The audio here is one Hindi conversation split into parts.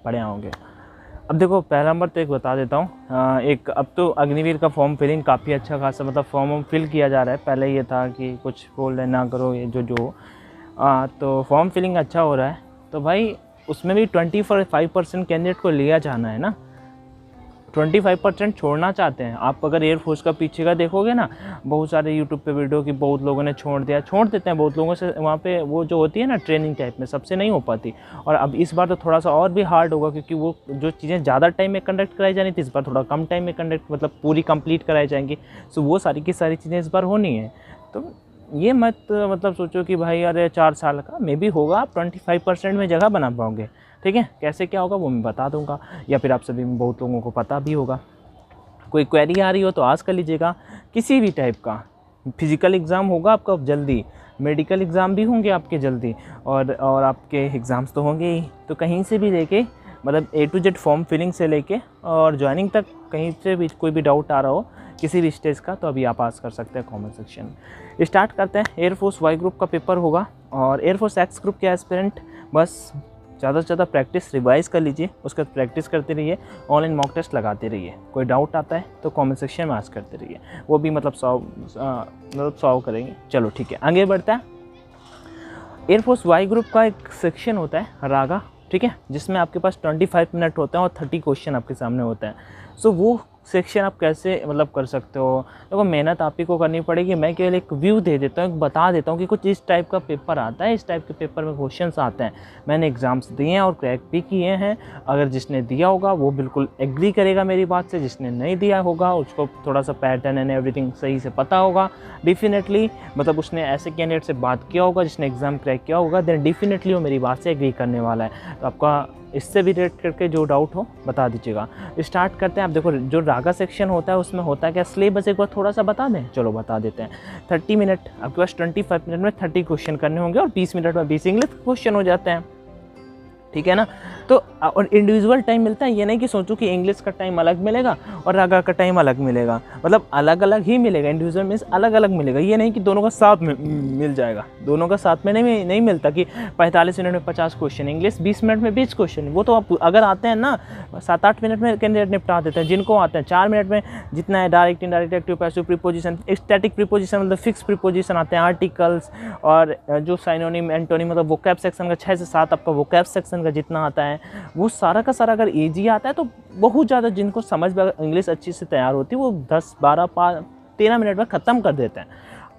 बढ़िया होंगे। अब देखो पहला नंबर तो एक बता देता हूँ, एक अब तो अग्निवीर का फॉर्म फिलिंग काफ़ी अच्छा खासा मतलब फॉर्म फिल किया जा रहा है। पहले ये था कि कुछ बोल ना करो ये जो तो फॉर्म फिलिंग अच्छा हो रहा है। तो भाई उसमें भी 25% कैंडिडेट को लिया जाना है ना, 25% छोड़ना चाहते हैं आप। अगर एयरफोर्स का पीछे का देखोगे ना, बहुत सारे यूट्यूब पे वीडियो की बहुत लोगों ने छोड़ देते हैं बहुत लोगों से वहाँ पे, वो जो होती है ना ट्रेनिंग टाइप में, सबसे नहीं हो पाती। और अब इस बार तो थोड़ा सा और भी हार्ड होगा, क्योंकि वो जो चीज़ें ज़्यादा टाइम में कंडक्ट कराई जानी थी, इस बार थोड़ा कम टाइम में कंडक्ट मतलब पूरी कंप्लीट कराई जाएंगी। सो वो सारी की सारी चीज़ें इस बार होनी है। तो ये मत मतलब सोचो कि भाई अरे 4 साल का मे भी होगा, आप 25% में जगह बना पाओगे। ठीक है, कैसे क्या होगा वो मैं बता दूंगा, या फिर आप सभी में बहुत लोगों को पता भी होगा। कोई क्वेरी आ रही हो तो आज कर लीजिएगा, किसी भी टाइप का। फिजिकल एग्ज़ाम होगा आपका जल्दी, मेडिकल एग्ज़ाम भी होंगे आपके जल्दी, और आपके एग्ज़ाम्स तो होंगे ही। तो कहीं से भी लेके मतलब A to Z form filling से लेके और ज्वाइनिंग तक, कहीं से भी कोई भी डाउट आ रहा हो किसी भी स्टेज का, तो अभी आप आस्क कर सकते हैं कमेंट सेक्शन। स्टार्ट करते हैं। एयरफोर्स वाई ग्रुप का पेपर होगा, और एयरफोर्स एक्स ग्रुप के एस्पिरेंट बस ज़्यादा से ज़्यादा प्रैक्टिस रिवाइज कर लीजिए, उसका प्रैक्टिस करते रहिए, ऑनलाइन मॉक टेस्ट लगाते रहिए। कोई डाउट आता है तो कमेंट सेक्शन में आस्क करते रहिए, वो भी मतलब सॉल्व करेंगे। चलो ठीक है, आगे बढ़ता है। एयरफोर्स वाई ग्रुप का एक सेक्शन होता है रागा, ठीक है, जिसमें आपके पास 25 मिनट होते हैं और 30 क्वेश्चन आपके सामने होते हैं। सो वो सेक्शन आप कैसे मतलब कर सकते हो, देखो मेहनत आप ही को करनी पड़ेगी। मैं केवल एक व्यू दे देता हूँ, एक बता देता हूँ कि कुछ इस टाइप का पेपर आता है, इस टाइप के पेपर में क्वेश्चंस आते हैं। मैंने एग्ज़ाम्स दिए हैं और क्रैक भी किए हैं। अगर जिसने दिया होगा वो बिल्कुल एग्री करेगा मेरी बात से, जिसने नहीं दिया होगा उसको थोड़ा सा पैटर्न एंड एवरीथिंग सही से पता होगा डेफिनेटली, मतलब उसने ऐसे कैंडिडेट से बात किया होगा जिसने एग्ज़ाम क्रैक किया होगा, देन डेफिनेटली वो मेरी बात से एग्री करने वाला है। तो आपका इससे भी रेट करके जो डाउट हो बता दीजिएगा। स्टार्ट करते हैं। आप देखो जो रागा सेक्शन होता है उसमें होता है क्या, सिलेबस एक बार थोड़ा सा बता दें, चलो बता देते हैं। 30 मिनट आपके पास, 25 मिनट में 30 क्वेश्चन करने होंगे, और 20 मिनट में 20 इंग्लिश क्वेश्चन हो जाते हैं, ठीक है ना। तो और इंडिविजुअल टाइम मिलता है, ये नहीं कि सोचो कि इंग्लिश का टाइम अलग मिलेगा और रागा का टाइम अलग मिलेगा, मतलब अलग अलग ही मिलेगा। इंडिविजुअल मीन्स अलग अलग मिलेगा, ये नहीं कि दोनों का साथ में मिल जाएगा। दोनों का साथ में नहीं मिलता कि 45 मिनट में 50 क्वेश्चन इंग्लिश, 20 मिनट में 20 क्वेश्चन। वो तो आप अगर आते हैं ना 7-8 मिनट में कैंडिडेट निपटा देते हैं। जिनको आते हैं 4 मिनट में जितना है, direct indirect active passive preposition, static preposition मतलब फिक्स प्रीपोजिशन आते हैं, आर्टिकल्स और जो साइनोनिम एंटोनिम मतलब वोकैब सेक्शन का 6 से 7 आपका वोकैब सेक्शन का जितना आता है, वो सारा का सारा अगर ईजी आता है तो बहुत ज़्यादा जिनको समझ में इंग्लिश अच्छी से तैयार होती है वो 10, 12, 13 मिनट में ख़त्म कर देते हैं।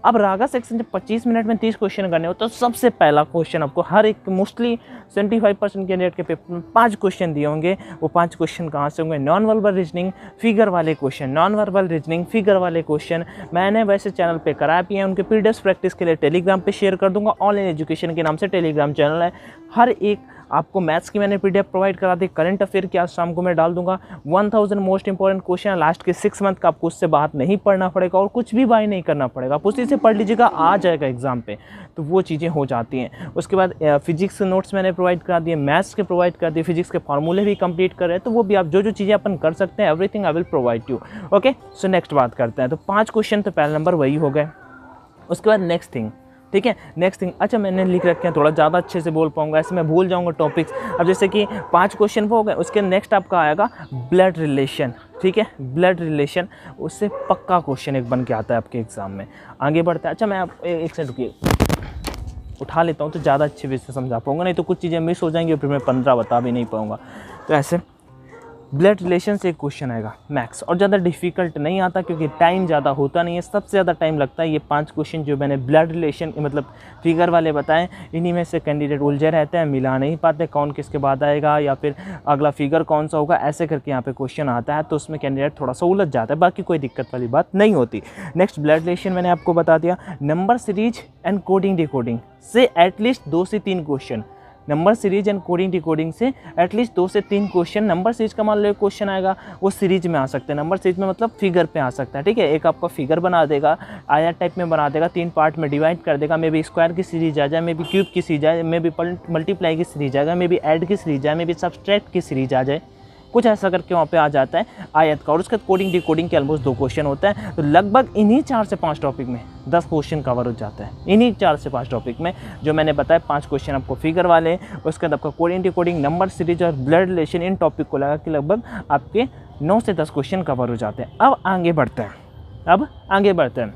अब रागा सेक्शन जब 25 मिनट में 30 क्वेश्चन करने हो तो सबसे पहला क्वेश्चन आपको हर एक मोस्टली 75% कैंडिडेट के पेपर में 5 क्वेश्चन दिए होंगे। वो 5 क्वेश्चन कहाँ से होंगे, नॉन वर्बल रीजनिंग फिगर वाले question, non verbal reasoning figure वाले क्वेश्चन। मैंने वैसे चैनल पे कराया भी है, उनके पीडीएफ प्रैक्टिस के लिए टेलीग्राम पे शेयर कर दूंगा। ऑनलाइन एजुकेशन के नाम से टेलीग्राम चैनल है। हर एक आपको मैथ्स की मैंने पीडीएफ प्रोवाइड करा दी, करंट अफेयर की आज शाम को मैं डाल दूंगा। 1000 मोस्ट इंपॉर्टेंट क्वेश्चन लास्ट के 6 मंथ का, आपको उससे बाहर नहीं पढ़ना पड़ेगा और कुछ भी बाय नहीं करना पड़ेगा, आप उसी से पढ़ लीजिएगा, आ जाएगा एग्जाम पे। तो वो चीज़ें हो जाती हैं। उसके बाद फिजिक्स के नोट्स मैंने प्रोवाइड करा दिए, मैथ्स के प्रोवाइड कर दिए, फिजिक्स के फार्मूले भी कंप्लीट कर रहे हैं। तो वो भी आप जो चीज़ें अपन कर सकते हैं, everything I will provide you. Okay, so next बात करते हैं। तो 5 क्वेश्चन तो पहला नंबर वही हो गए। उसके बाद नेक्स्ट थिंग, ठीक है, नेक्स्ट थिंग, अच्छा मैंने लिख रखे हैं, थोड़ा ज़्यादा अच्छे से बोल पाऊंगा, ऐसे मैं भूल जाऊंगा टॉपिक्स। अब जैसे कि 5 क्वेश्चन वो हो गए, उसके नेक्स्ट आपका आएगा ब्लड रिलेशन, ठीक है, ब्लड रिलेशन, उससे पक्का क्वेश्चन एक बन के आता है आपके एग्जाम में। आगे बढ़ता है। अच्छा मैं आप एक सेकंड रुकिए, उठा लेता हूँ तो ज़्यादा अच्छे वे से समझा पाऊंगा, नहीं तो कुछ चीज़ें मिस हो जाएंगी और फिर मैं 15 बता भी नहीं पाऊंगा। तो ऐसे ब्लड रिलेशन से एक क्वेश्चन आएगा मैक्स, और ज़्यादा डिफिकल्ट नहीं आता क्योंकि टाइम ज़्यादा होता नहीं है, सबसे ज़्यादा टाइम लगता है। ये 5 क्वेश्चन जो मैंने ब्लड रिलेशन मतलब फिगर वाले बताएं, इन्हीं में से कैंडिडेट उलझे रहते हैं, मिला नहीं पाते कौन किसके बाद आएगा या फिर अगला फिगर कौन सा होगा, ऐसे करके यहाँ पे क्वेश्चन आता है। तो उसमें कैंडिडेट थोड़ा सा उलझ जाता है, बाकी कोई दिक्कत वाली बात नहीं होती। नेक्स्ट ब्लड रिलेशन मैंने आपको बता दिया। Number series and coding decoding से एटलीस्ट 2 से 3 question, number series and coding decoding से एटलीस्ट 2 से 3 क्वेश्चन। नंबर सीरीज का मान लो एक क्वेश्चन आएगा, वो सीरीज में आ सकते हैं, नंबर सीरीज में मतलब फिगर पे आ सकता है, ठीक है। एक आपका फिगर बना देगा, आया टाइप में बना देगा, 3 पार्ट में डिवाइड कर देगा, मे बी स्क्वायर की सीरीज आ जाए, मे बी क्यूब की सीरीज आ जाए, मे बी मल्टीप्लाई की सीरीज आ जाए, मे बी ऐड की सीरीज आ जाए, मे बी सब्सट्रैक्ट की सीरीज आ जाए, कुछ ऐसा करके वहाँ पे आ जाता है आयत का, और उसके कोडिंग डिकोडिंग के ऑलमोस्ट 2 क्वेश्चन होता है। तो लगभग इन्हीं 4 से 5 टॉपिक में 10 क्वेश्चन कवर हो जाता है, इन्हीं 4 से 5 टॉपिक में। जो मैंने बताया 5 क्वेश्चन आपको फिगर वाले, उसके बाद आपका कोडिंग डिकोडिंग, नंबर सीरीज और ब्लड रिलेशन, इन टॉपिक को लगा के लगभग आपके 9 से 10 क्वेश्चन कवर हो जाते हैं। अब आगे बढ़ते हैं।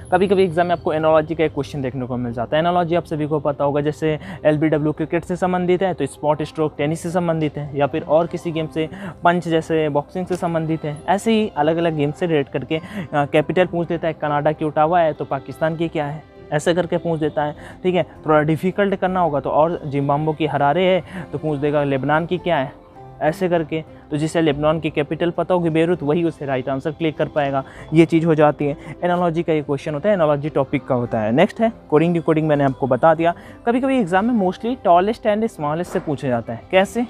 कभी कभी एग्जाम में आपको एनालॉजी का एक क्वेश्चन देखने को मिल जाता है। एनालॉजी आप सभी को पता होगा, जैसे LBW क्रिकेट से संबंधित है तो स्पॉट स्ट्रोक टेनिस से संबंधित है, या फिर और किसी गेम से पंच जैसे बॉक्सिंग से संबंधित है। ऐसे ही अलग अलग गेम से रिलेट करके कैपिटल पूछ देता है, कनाडा की ओटावा है तो पाकिस्तान की क्या है, ऐसे करके पूछ देता है। ठीक है, थोड़ा डिफ़िकल्ट करना होगा तो और जिम्बाब्वे की हरारे है तो पूछ देगा लेबनान की क्या है, ऐसे करके। तो जिसे लेबनान की कैपिटल पता होगी बेरूत, वही उसे राइट आंसर क्लिक कर पाएगा। ये चीज़ हो जाती है। एनालॉजी का ये क्वेश्चन होता है, एनालॉजी टॉपिक का होता है। नेक्स्ट है कोडिंग डिकोडिंग, मैंने आपको बता दिया। कभी कभी एग्जाम में मोस्टली टॉलेस्ट एंड स्मॉलेस्ट से पूछा जाता है। कैसे?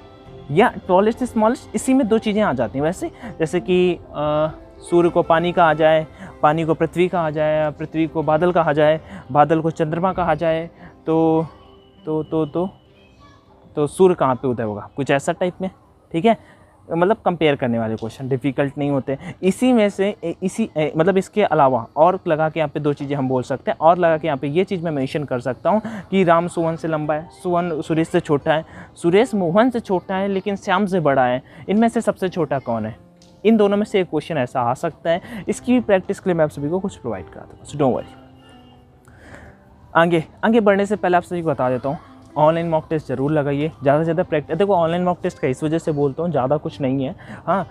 या टॉलेस्ट स्मॉलेस्ट, इसी में 2 चीज़ें आ जाती हैं वैसे, जैसे कि सूर्य को पानी कहा जाए, पानी को पृथ्वी कहा जाए, पृथ्वी को बादल कहा जाए, बादल को चंद्रमा कहा जाए, तो सूर्य कहाँ पे उदय होगा, कुछ ऐसा टाइप में। ठीक है, मतलब कंपेयर करने वाले क्वेश्चन डिफ़िकल्ट नहीं होते। इसी में से मतलब इसके अलावा और लगा के यहाँ पे 2 चीज़ें हम बोल सकते हैं, और लगा के यहाँ पे ये चीज़ मैं मेंशन कर सकता हूँ कि राम सुवन से लंबा है, सुवन सुरेश से छोटा है, सुरेश मोहन से छोटा है लेकिन श्याम से बड़ा है, इनमें से सबसे छोटा कौन है? इन दोनों में से एक क्वेश्चन ऐसा आ सकता है। इसकी प्रैक्टिस के लिए मैं आप सभी को कुछ प्रोवाइड करा दूँगा, सो डोंट वरी। आगे बढ़ने से पहले आप सभी को बता देता हूँ, ऑनलाइन मॉक टेस्ट जरूर लगाइए, ज़्यादा से ज़्यादा प्रैक्टिस। देखो ऑनलाइन मॉक टेस्ट का इस वजह से बोलता हूँ, ज़्यादा कुछ नहीं है। हाँ,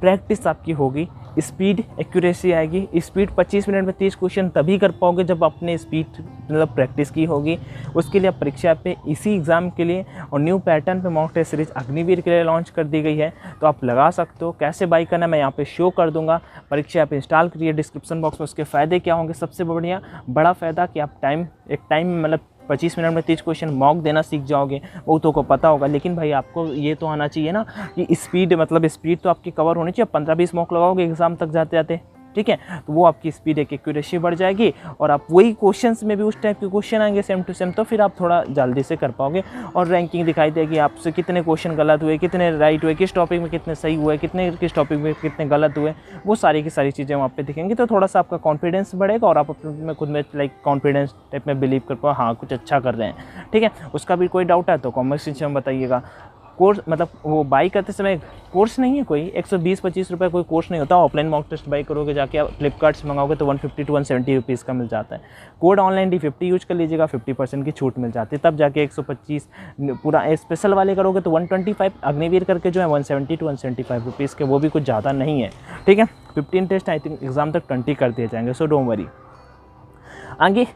प्रैक्टिस आपकी होगी, स्पीड एक्यूरेसी आएगी। स्पीड 25 मिनट में 30 क्वेश्चन तभी कर पाओगे जब आपने स्पीड मतलब प्रैक्टिस की होगी। उसके लिए आप परीक्षा पे इसी एग्ज़ाम के लिए और न्यू पैटर्न पे मॉक टेस्ट सीरीज अग्निवीर के लिए लॉन्च कर दी गई है, तो आप लगा सकते हो। कैसे बाई करना है मैं यहाँ पे शो कर दूंगा। परीक्षा ऐप इंस्टॉल करिए, डिस्क्रिप्शन बॉक्स में उसके फ़ायदे क्या होंगे। सबसे बड़ा फ़ायदा कि आप एक टाइम मतलब 25 मिनट में 30 क्वेश्चन मॉक देना सीख जाओगे, बहुतों को पता होगा। लेकिन भाई आपको ये तो आना चाहिए ना कि स्पीड तो आपकी कवर होनी चाहिए। 15-20 मॉक लगाओगे एग्ज़ाम तक जाते जाते, ठीक है, तो वो आपकी स्पीड एक एक्यूरेसी बढ़ जाएगी, और आप वही क्वेश्चंस में भी उस टाइप के क्वेश्चन आएंगे सेम टू सेम, तो फिर आप थोड़ा जल्दी से कर पाओगे। और रैंकिंग दिखाई देगी आपसे, कितने क्वेश्चन गलत हुए, कितने राइट हुए, किस टॉपिक में कितने सही हुए, किस टॉपिक में कितने गलत हुए, वो सारी की सारी चीज़ें वहाँ पे दिखेंगी। तो थोड़ा सा आपका कॉन्फिडेंस बढ़ेगा और आप अपने खुद में कॉन्फिडेंस टाइप में बिलीव कर पाओ, हाँ कुछ अच्छा कर रहे हैं। ठीक है, उसका भी कोई डाउट है तो कमेंट सेक्शन में बताइएगा। कोर्स मतलब वो बाई करते समय कोर्स नहीं है कोई, 120-25 रुपये कोई कोर्स नहीं होता। ऑफलाइन मॉक टेस्ट बाई करोगे जाके आप फ्लिपकार्ट से मंगाओगे तो 150 to 170 रुपीज़ का मिल जाता है। कोड ऑनलाइन D50 यूज कर लीजिएगा, 50% की छूट मिल जाती है। तब जाके 125 पूरा स्पेशल वाले करोगे तो 125 अग्निवीर करके जो है 170 to 175 रुपीज़ के, वो भी कुछ ज़्यादा नहीं है। ठीक है, 15 टेस्ट आई थिंक एग्जाम तक 20 कर दिए जाएंगे, सो डोंट वरी। आगे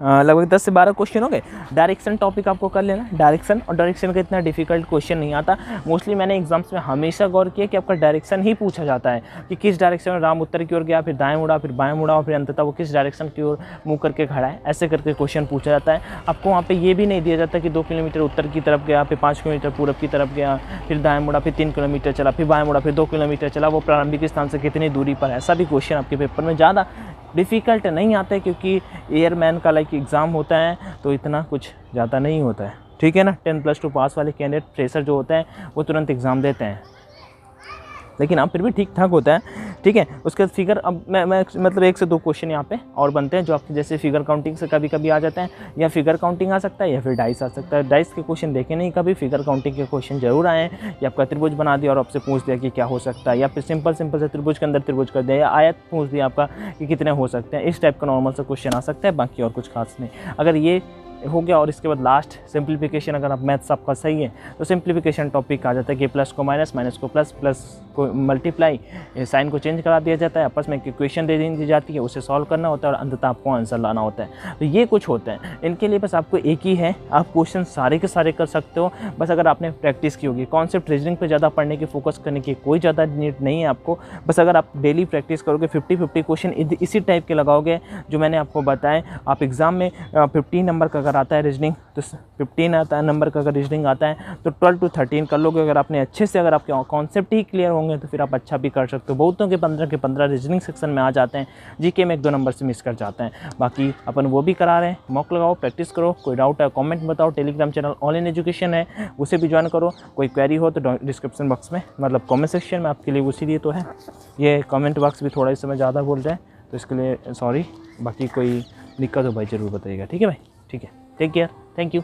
लगभग 10 से 12 क्वेश्चन हो गए। डायरेक्शन टॉपिक आपको कर लेना, डायरेक्शन का इतना डिफिकल्ट क्वेश्चन नहीं आता। मोस्टली मैंने एग्जाम्स में हमेशा गौर किया कि आपका डायरेक्शन ही पूछा जाता है कि किस डायरेक्शन में राम उत्तर की ओर गया, फिर दाएं मुड़ा, फिर बाएं मुड़ा, और फिर अंततः वो किस डायरेक्शन की ओर मुँह करके खड़ा है, ऐसे करके क्वेश्चन पूछा जाता है। आपको वहाँ पर ये भी नहीं दिया जाता कि 2 किलोमीटर उत्तर की तरफ गया, फिर 5 किलोमीटर पूरब की तरफ गया, फिर दाएं मुड़ा, फिर 3 किलोमीटर चला, फिर बाएं मुड़ा, फिर 2 किलोमीटर चला, वो प्रारंभिक स्थान से कितनी दूरी पर है। ऐसा भी क्वेश्चन आपके पेपर में ज़्यादा डिफ़िकल्ट नहीं आता है, क्योंकि एयरमैन का एग्ज़ाम होता है तो इतना कुछ ज़्यादा नहीं होता है। ठीक है ना, 10+2 पास वाले कैंडिडेट फ्रेशर जो होते हैं वो तुरंत एग्ज़ाम देते हैं, लेकिन अब फिर भी ठीक ठाक होता है। ठीक है, उसके बाद फिगर, अब मैं मतलब 1 से 2 क्वेश्चन यहाँ पे और बनते हैं जो आपके जैसे फिगर काउंटिंग से कभी कभी आ जाते हैं, या फिगर काउंटिंग आ सकता है या फिर डाइस आ सकता है। डाइस के क्वेश्चन देखे नहीं कभी, फिगर काउंटिंग के क्वेश्चन जरूर आए हैं। या आपका त्रिभुज बना दिया और आपसे पूछ दिया कि क्या हो सकता है, या फिर सिंपल से त्रिभुज के अंदर त्रिभुज कर दिया, या आयत पूछ दिया आपका कि कितने हो सकते हैं। इस टाइप का नॉर्मल सा क्वेश्चन आ सकता है, बाकी और कुछ खास नहीं। अगर ये हो गया और इसके बाद लास्ट सिंप्लीफिकेशन, अगर आप मैथ्स आपका सही है तो सिंप्लीफिकेशन टॉपिक आ जाता है कि प्लस को माइनस, माइनस को प्लस, प्लस को मल्टीप्लाई, साइन को चेंज करा दिया जाता है, आपस में इक्वेशन दे दी जाती है, उसे सॉल्व करना होता है और अंततः आपको आंसर लाना होता है। तो ये कुछ होते हैं, इनके लिए बस आपको एक ही है, आप क्वेश्चन सारे के सारे कर सकते हो, बस अगर आपने प्रैक्टिस की होगी। कॉन्सेप्ट रीजनिंग पर ज़्यादा पढ़ने की, फोकस करने की कोई ज़्यादा नीड नहीं है आपको। बस अगर आप डेली प्रैक्टिस करोगे, 50-50 क्वेश्चन इसी टाइप के लगाओगे जो मैंने आपको बताएं, आप एग्ज़ाम में 15 नंबर का अगर आता है रीजनिंग तो 15 आता है नंबर का, अगर रीजनिंग आता है तो 12 to 13 कर लोगे। अगर आपने अच्छे से, अगर आपके कॉन्सेप्ट ही क्लियर होंगे तो फिर आप अच्छा भी कर सकते हो। बहुतों के 15 के 15 रीजनिंग सेक्शन में आ जाते हैं, जीके में 1-2 नंबर से मिस कर जाते हैं। बाकी अपन वो भी करा रहे हैं, मॉक लगाओ, प्रैक्टिस करो। कोई डाउट है कमेंट बताओ, Telegram channel all in education है, उसे भी ज्वाइन करो। कोई क्वेरी हो तो डिस्क्रिप्शन बॉक्स में, मतलब कमेंट सेक्शन में, आपके लिए उसी लिए तो है। ये कमेंट बॉक्स भी थोड़ा इस समय ज़्यादा बोल रहे हैं तो इसके लिए सॉरी। बाकी कोई दिक्कत हो भाई ज़रूर बताइएगा, ठीक है भाई, ठीक है। Take care, thank you.